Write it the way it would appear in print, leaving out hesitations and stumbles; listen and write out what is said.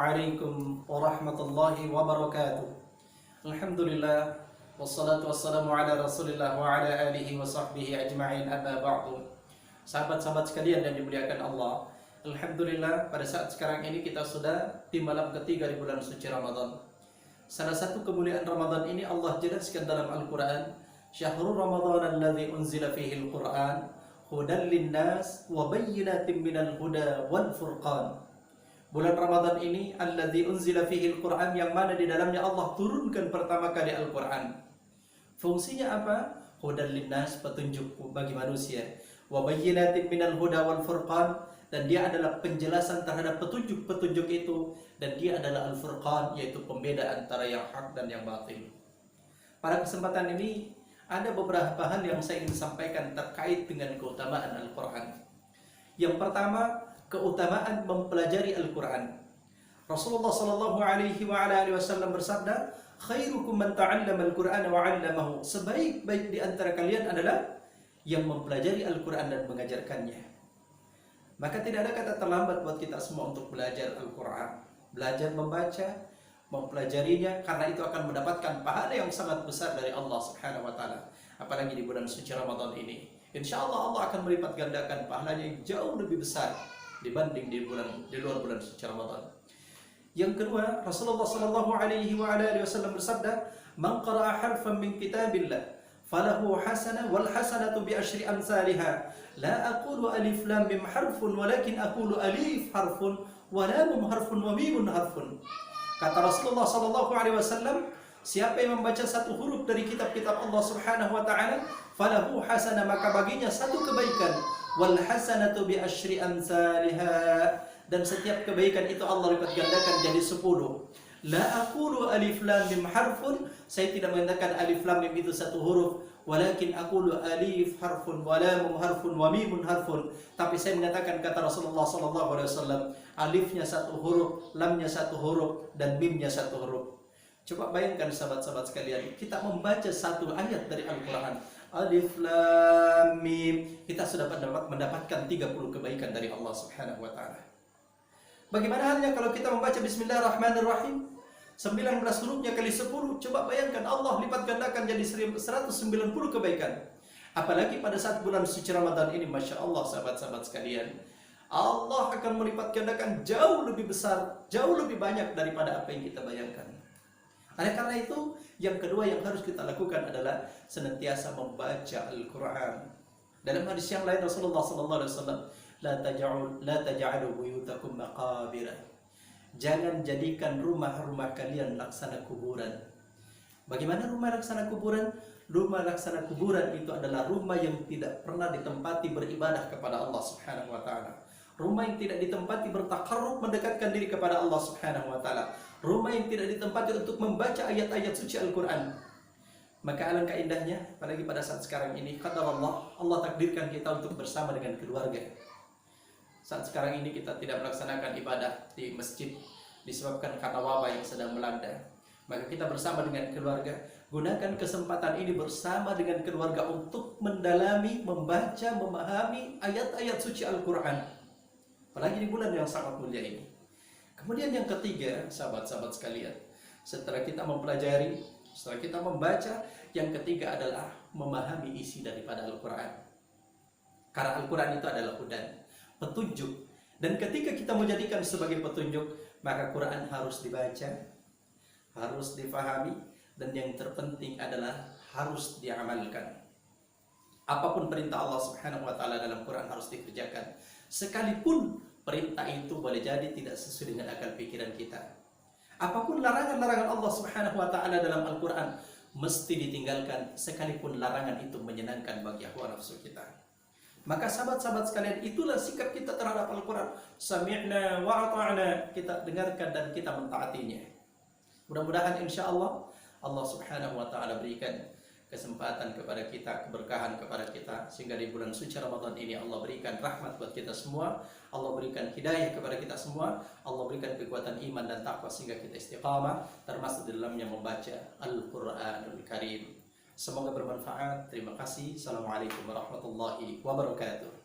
Assalamualaikum warahmatullahi wabarakatuh. Alhamdulillah wassalatu wassalamu ala Rasulillah wa ala alihi wa sahbihi ajma'in, amma ba'du. Sahabat-sahabat sekalian yang dimuliakan Allah, alhamdulillah pada saat sekarang ini kita sudah di malam ketiga di bulan suci Ramadan. Salah satu kemuliaan Ramadan ini Allah jelaskan dalam Al-Quran, Syahrul Ramadan alladzi unzila fihi al-Quran hudan linnas wa bayyinatin minal huda wal furqan. Bulan Ramadan ini alladzi unzila fihi al-Quran, yang mana di dalamnya Allah turunkan pertama kali Al-Quran. Fungsinya apa? Hudan linnas, petunjuk bagi manusia, wa bayyinatin minal huda wal furqan, dan dia adalah penjelasan terhadap petunjuk-petunjuk itu, dan dia adalah al-furqan, yaitu pembeda antara yang hak dan yang batil. Pada kesempatan ini ada beberapa hal yang saya ingin sampaikan terkait dengan keutamaan Al-Quran. Yang pertama, keutamaan mempelajari Al-Quran. Rasulullah sallallahu alaihi wasallam bersabda, khairukum man ta'allama al-Qur'ana wa 'allamahu. Sebaik-baik di antara kalian adalah yang mempelajari Al-Quran dan mengajarkannya. Maka tidak ada kata terlambat buat kita semua untuk belajar Al-Quran, belajar membaca, mempelajarinya, karena itu akan mendapatkan pahala yang sangat besar dari Allah Subhanahu wa taala. Apalagi di bulan suci Ramadan ini, insya Allah Allah akan melipat gandakan pahalanya yang jauh lebih besar dibanding di luar bulan suci Ramadan. Yang kedua, Rasulullah sallallahu alaihi wasallam bersabda, "Man qara'a harfan min kitabillah falahu hasanah wal hasanatu bi asyri amsalha. La aqulu alif lam mim harfun walakin aqulu alif harfun wa lam harfun wa mim harfun." Kata Rasulullah sallallahu alaihi wasallam, siapa yang membaca satu huruf dari kitab-kitab Allah Subhanahu wa taala, falahu hasanah, maka baginya satu kebaikan, wal hasanatu bi asyri amsalha, dan setiap kebaikan itu Allah lipat gandakan jadi 10. La aqulu alif lam mim harfun, saya tidak mengatakan alif lam mim itu satu huruf, walakin aqulu alif harfun wa lam harfun wa mim harfun, tapi saya mengatakan, kata Rasulullah sallallahu alaihi wasallam, alifnya satu huruf, lamnya satu huruf, dan mimnya satu huruf. Coba bayangkan sahabat-sahabat sekalian, kita membaca satu ayat dari Al-Quran, alif lam mim, kita sudah mendapatkan 30 kebaikan dari Allah Subhanahu wa taala. Bagaimana halnya kalau kita membaca Bismillahirrahmanirrahim, 19 hurufnya kali 10, coba bayangkan Allah lipat gandakan jadi 190 kebaikan. Apalagi pada saat bulan suci Ramadan ini, Masya Allah sahabat-sahabat sekalian, Allah akan melipat gandakan jauh lebih besar, jauh lebih banyak daripada apa yang kita bayangkan. Oleh karena itu, yang kedua yang harus kita lakukan adalah senantiasa membaca Al-Quran. Dalam hadis yang lain Rasulullah SAW, la taj'alu buyutakum maqabira. Jangan jadikan rumah-rumah kalian laksana kuburan. Bagaimana rumah laksana kuburan? Rumah laksana kuburan itu adalah rumah yang tidak pernah ditempati beribadah kepada Allah Subhanahu wa taala. Rumah yang tidak ditempati bertakarrub, mendekatkan diri kepada Allah Subhanahu wa taala. Rumah yang tidak ditempati untuk membaca ayat-ayat suci Al-Quran. Maka alangkah indahnya, apalagi pada saat sekarang ini, kata Allah takdirkan kita untuk bersama dengan keluarga. Saat sekarang ini kita tidak melaksanakan ibadah di masjid disebabkan karena wabah yang sedang melanda. Maka kita bersama dengan keluarga, gunakan kesempatan ini bersama dengan keluarga untuk mendalami, membaca, memahami ayat-ayat suci Al-Quran, apalagi di bulan yang sangat mulia ini. Kemudian yang ketiga, sahabat-sahabat sekalian, setelah kita mempelajari, setelah kita membaca, yang ketiga adalah memahami isi daripada Al-Quran. Karena Al-Quran itu adalah hudan, petunjuk. Dan ketika kita menjadikan sebagai petunjuk, maka Quran harus dibaca, harus difahami, dan yang terpenting adalah harus diamalkan. Apapun perintah Allah Subhanahu wa taala dalam Quran harus dikerjakan, sekalipun perintah itu boleh jadi tidak sesuai dengan akal pikiran kita. Apapun larangan-larangan Allah Subhanahu wa taala dalam Al-Quran mesti ditinggalkan, sekalipun larangan itu menyenangkan bagi hawa nafsu kita. Maka sahabat-sahabat sekalian, itulah sikap kita terhadap Al-Quran. Sami'na wa ata'na, kita dengarkan dan kita mentaatinya. Mudah-mudahan insya Allah Subhanahu wa ta'ala berikan kesempatan kepada kita, keberkahan kepada kita, sehingga di bulan suci Ramadan ini Allah berikan rahmat buat kita semua, Allah berikan hidayah kepada kita semua, Allah berikan kekuatan iman dan takwa sehingga kita istiqamah, termasuk di dalamnya membaca Al-Quranul Karim. Semoga bermanfaat. Terima kasih. Assalamualaikum warahmatullahi wabarakatuh.